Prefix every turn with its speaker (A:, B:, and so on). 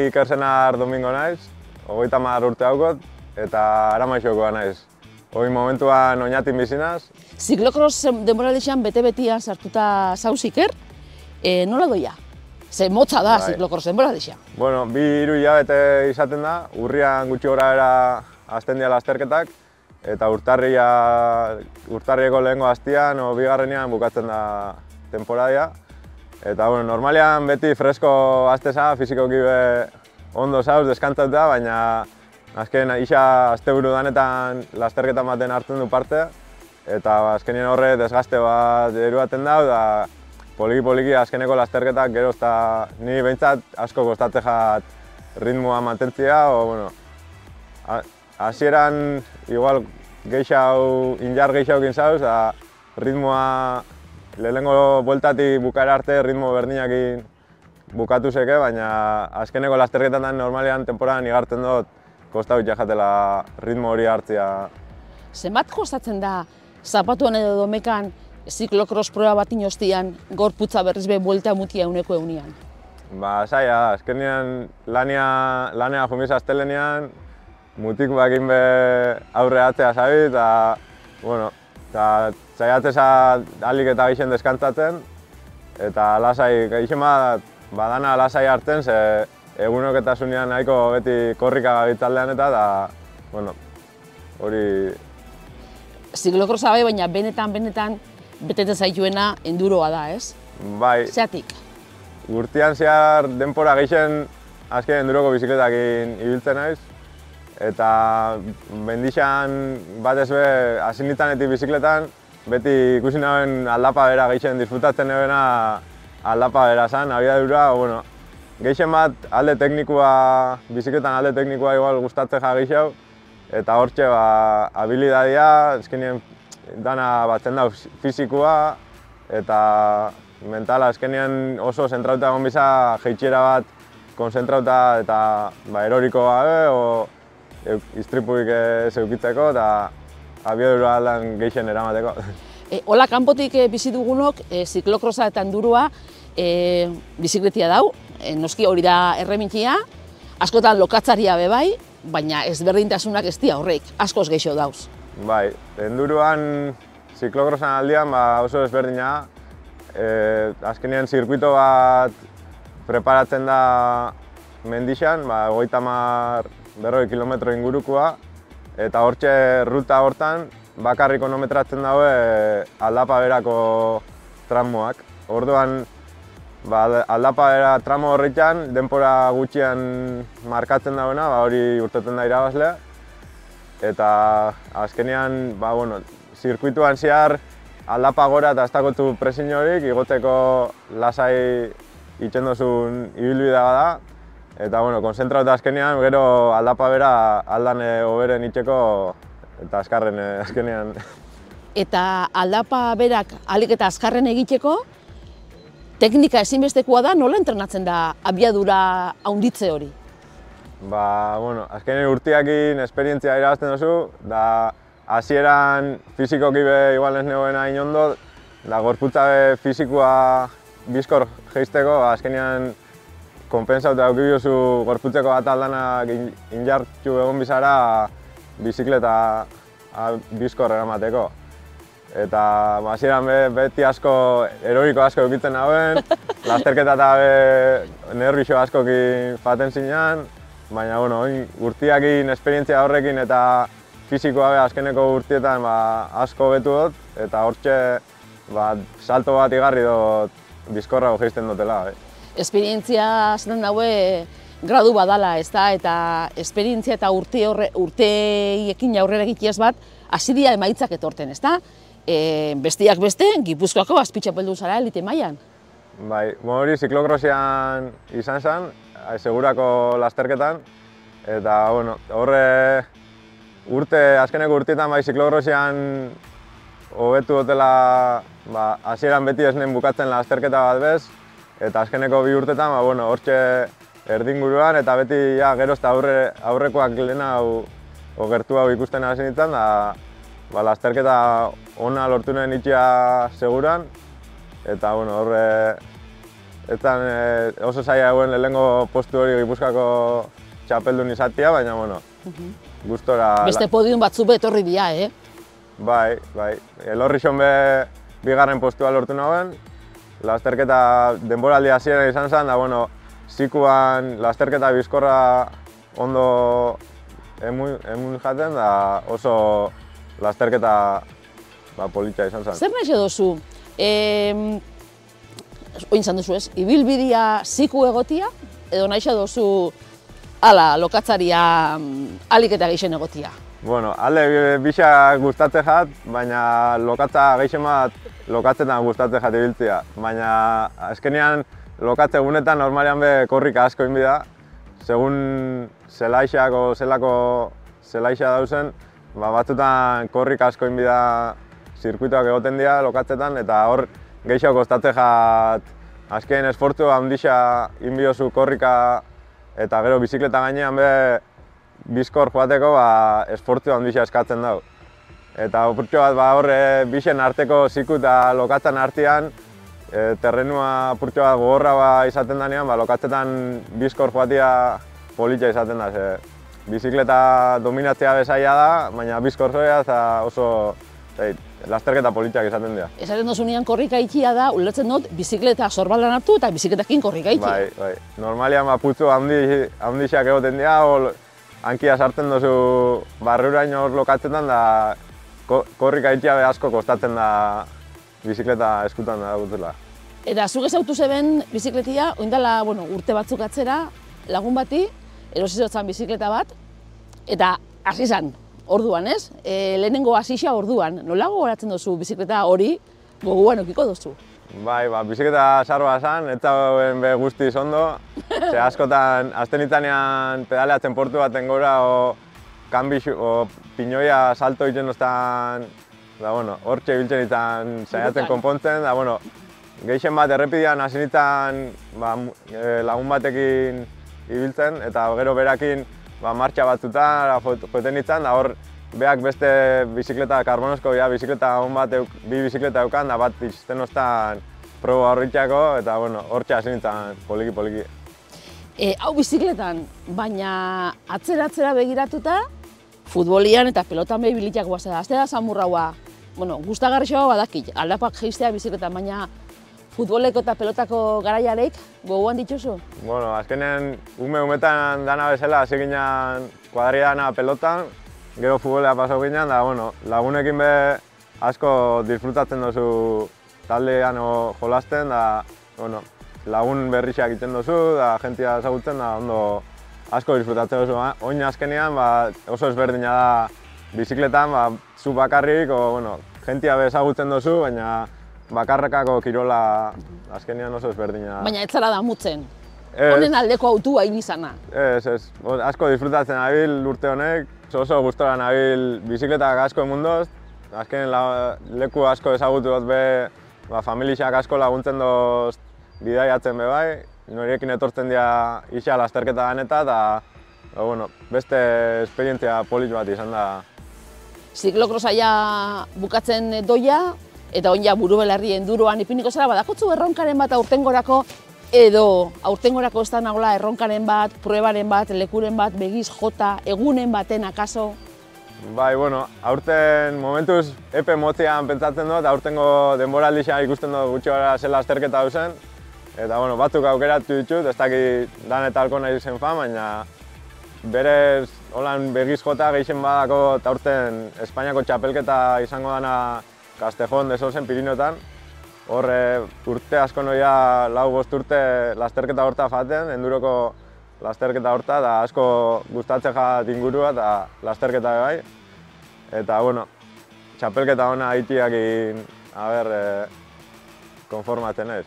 A: Iker Senar Domingo naiz, 30 urte daukot, eta Aramaixokoa naiz. Hoi momentuan Oñatin bizi naiz.
B: Ziklokros denboraldixan bete-betian sartuta zauz Iker, nola doia? Ze motza da ziklokros denboraldixan.
A: Bueno, 2-3 hilabete izaten da, urrian gutxi gorabehera hasten dira lasterketak, eta urtarrieko lehengo hastian o bigarrenean bukatzen da temporadia. Eta bueno, normalean beti fresko hasteza, fizikoki ondo zauz, deskantzatuta, baina azken isa asteburu danetan lasterketan baten hartzen du parte, eta azkenien horre desgaste bat eruaten dau, da poliki azkeneko lasterketak gero eta ni behintzat asko kostatzen jat ritmoa mantentzia, bueno, hasieran igual indar gehiagokin zauz, da ritmoa lehenengo bueltatik bukaera arte ritmo berdinakin bukatu zeke, baina azkeneko lasterketan normalean temporadan igartzen dut kostau jatela ritmo hori hartzea.
B: Zenbat kostatzen da zapatuan edo domekan ziklokros proba bat inostian gorputza berriz be buelta mutia euneko eunian?
A: Ba, zaila da, azkenean lanea jumiz astelenean, mutik bakin be aurre atzea zabi, eta, bueno, saiatzeza alik eta gixen deskantzatzen, eta lasai, gixen badana lasai hartzen, ze egunoketasunean nahiko beti korrika gabitzaldean eta, bueno, hori...
B: Ziklokrosa bai, baina benetan betete zaituena enduroa da, ez?
A: Bai.
B: Zeatik?
A: Urtean zehar denpora gehien azken enduroko bizikletakin ibiltzen naiz, eta mendixan batez be hasi nintzanetik bizikletan, beti ikusi naben aldapa bera gehien disfrutatzen nebena aldapa bera zan, abiadura, bueno, gehien bat alde teknikoa, bizikletan alde teknikoa igual gustatzen ja gehiago, eta hortxe habilidadia, azkenien dana batzen da fizikoa, eta mentala azkenean oso zentrauta egon biza, jeitxera bat konzentrauta eta eroriko gabe, o istripuik ez eukitzeko eta abiadura aldan gehien eramateko.
B: Hola, kanpotik bizi dugunok, ziklokrosa eta enduroa bizikletia dau, noski hori da erremintia, askotan lokatzaria be bai, baina ezberdintasunak ez dira horrek, askoz gehiago dauz.
A: Bai, enduroan ziklokrosan aldian oso ezberdina, azkenean zirkuito bat preparatzen da mendixan, 30-40 kilometro ingurukoa, eta hortxe ruta hortan bakarrik kronometratzen daue aldapa berako tramoak. Orduan, aldapa bera tramo horretan, denpora gutxian markatzen dauena, hori urteten da irabazlea. Eta azkenean, zirkuituan zehar aldapa gora eta ez dakotu presin horik, igotzeko lasai itxen dozun ibilbidea bada. Eta konzentrauta azkenean, gero aldapa bera aldan hoberen itxeko eta azkarren azkenean.
B: Eta aldapa berak alik eta azkarren egiteko, teknika ezinbestekoa da, nola entrenatzen da abiadura handitze hori?
A: Azkenean urtiakin esperientzia irabazten duzu, da hasieran fizikoki be igual ez negoen hain ondo, da gorputza be fizikoa bizkor jeizteko, azkenean konpensauta daukibiozu gorputzeko bat aldanak injartxu egon bizara bizikleta bizkor eramateko. Eta hasieran beti asko, eroriko asko eukitzen nagoen, lasterketa eta nervixo askokin faten zinean, baina urtiakin esperientzia horrekin eta fizikoa azkeneko urtietan asko betu dut, eta hortxe salto bat igarri dut bizkorrago jeizten dutela.
B: Esperientzia zaten daue gradu badala, ez da, eta esperientzia eta urteiekin aurrera egitiaz bat, hasi dira emaitzak etorten, ez da? Bestiak beste, Gipuzkoako azpitxapeldu zara elite mailan.
A: Bai, hori ziklokrosean izan zen, segurako lasterketan, eta horre azkeneko urtietan ziklokrosean hobetu dutela hasieran beti ez nen bukatzen lasterketa bat bez, eta azkeneko 2 urtetan hortxe erdinguruan eta beti gero eta aurrekoak lehena gertu hau ikusten hasi nintzen, lasterketa ona lortu nuen itxia seguran, eta horre oso zaila eguen lehenengo postu hori Gipuzkoako txapeldun izatea, baina, bueno, gustora...
B: Beste podium batzu betorri dira,
A: Bai. Elorrixon be bigarren postua lortu nagoen, lasterketa denboraldi hasieran izan zen, da, bueno, zikuan lasterketa bizkorra ondo emun jaten, da oso lasterketa politxa izan zen.
B: Zer nahi dozu? Oin zan duzu ez, ibilbidea ziku egotia, edo nahi dozu lokatzaria alik eta geixen egotia?
A: Bueno, alde bisa gustatzen jat, baina lokatza geixen bat lokatzetan gustatzen jat ibiltzea. Baina azkenean lokatze egunetan normalean be korrika asko inbida. Segun zelaixak o zelako zelaixa dauzen, batzutan korrika asko inbida zirkuitoak egoten dira lokatzetan, eta hor gehiago kostatzen jat azken esfortzu handixa inbiozu korrika eta gero bizikleta gainean be bizkor joateko esfortzu handixa eskatzen dago. Eta opurtxo bat hor bixen arteko ziku eta lokatzen artean terrenua apurtxo bat gogorra izaten denean, lokatzetan bizkor joatia politxa izaten da. Bizikleta dominatzea bezaila da, baina bizkor zoia eta oso lasterketa politxak izaten dira.
B: Esaten dozunean korrika itxia da, ulertzen dut, bizikleta sorbaldan hartu eta bizikletakin korrika itxia.
A: Bai. Normalian putzu handixak egoten dira, hankia sartzen dozu barrurain hor lokatzetan, da korrika itxia asko kostatzen da bizikleta eskutan da gutela. Eta
B: zuk ezautu zeben bizikletia, oindala urte batzuk atzera, lagun bati, erosizotzan bizikleta bat, eta hasi zan, orduan, ez? Lehenengo hasixa orduan, nola gogoratzen duzu bizikleta hori gogoan okiko duzu?
A: Bai, bizikleta sarroa zan, ez zauen be guztiz ondo. Ze askotan, azten itanean pedaleatzen portu baten gora, o pinoia salto egiten doztan, hortxe biltzen ditan saiatzen konpontzen, da, gehien bat errepidean hasi nintzen lagun batekin ibiltzen, eta gero berakin martxa batzutan joeten nintzen, da hor beak beste bizikleta karbonosko, bizikleta hon bat, bi bizikleta eukan, da bat izten oztan proba horritxako, eta hortxe hasi nintzen poliki.
B: Hau bizikletan, baina atzera begiratuta, futbolian eta pelotan behi bilitak guazera. Azte da zamurraua, gustagarri xo badakit, aldapak geistea bizikletan, baina futboleko eta pelotako garaiarek gogoan dituzu?
A: Azkenean umetan dana bezala hasi ginen kuadridana pelotan, gero futbolea pasau ginen, da lagunekin be asko disfrutatzen duzu taldean jolasten, da lagun berrixak egiten duzu, da jentia ezagutzen, da ondo asko disfrutatzen duzu. Oin azkenean oso ezberdina da bizikletan, zu bakarrik, jentia be ezagutzen duzu, baina bakarrekako kirola azkenean oso ezberdina.
B: Baina ez zara damutzen? Honen aldeko autua hil izana?
A: Ez. Asko disfrutatzen nabil urte honek, oso gustora nabil bizikletak asko emundoz. Azkenen leku asko ezagutu dut be, familiak asko laguntzen doz bidaiatzen be bai. Noriekin etortzen dira isa lasterketa ganeta, eta beste esperientzia polit bat izan da.
B: Ziklokrosaia bukatzen doia, eta oin buru belarri enduroan ipiniko zara, badakotzu erronkaren bat aurtengorako, edo aurtengorako ez da nagola erronkaren bat, pruebaren bat, lekuren bat, begiz jota, egunen baten akaso?
A: Bai, aurten momentuz epe motzean pentsatzen dut, aurtengo denboraldixan ikusten dut gutxi gara zela azterketa duzen. Eta batzuk aukeratu ditut, ez dakit dan eta alko nahi zen fan, baina berez holan begiz jota gehien badako eta aurten Espainiako txapelketa izango dana Castejon de Sosen Pirinoetan. Hor urte asko noia 4-5 urte lasterketa horta jaten, enduroko lasterketa horta, da asko gustatzen jat ingurua eta lasterketa bai. Eta txapelketa hona haitiakin konformatzen ez.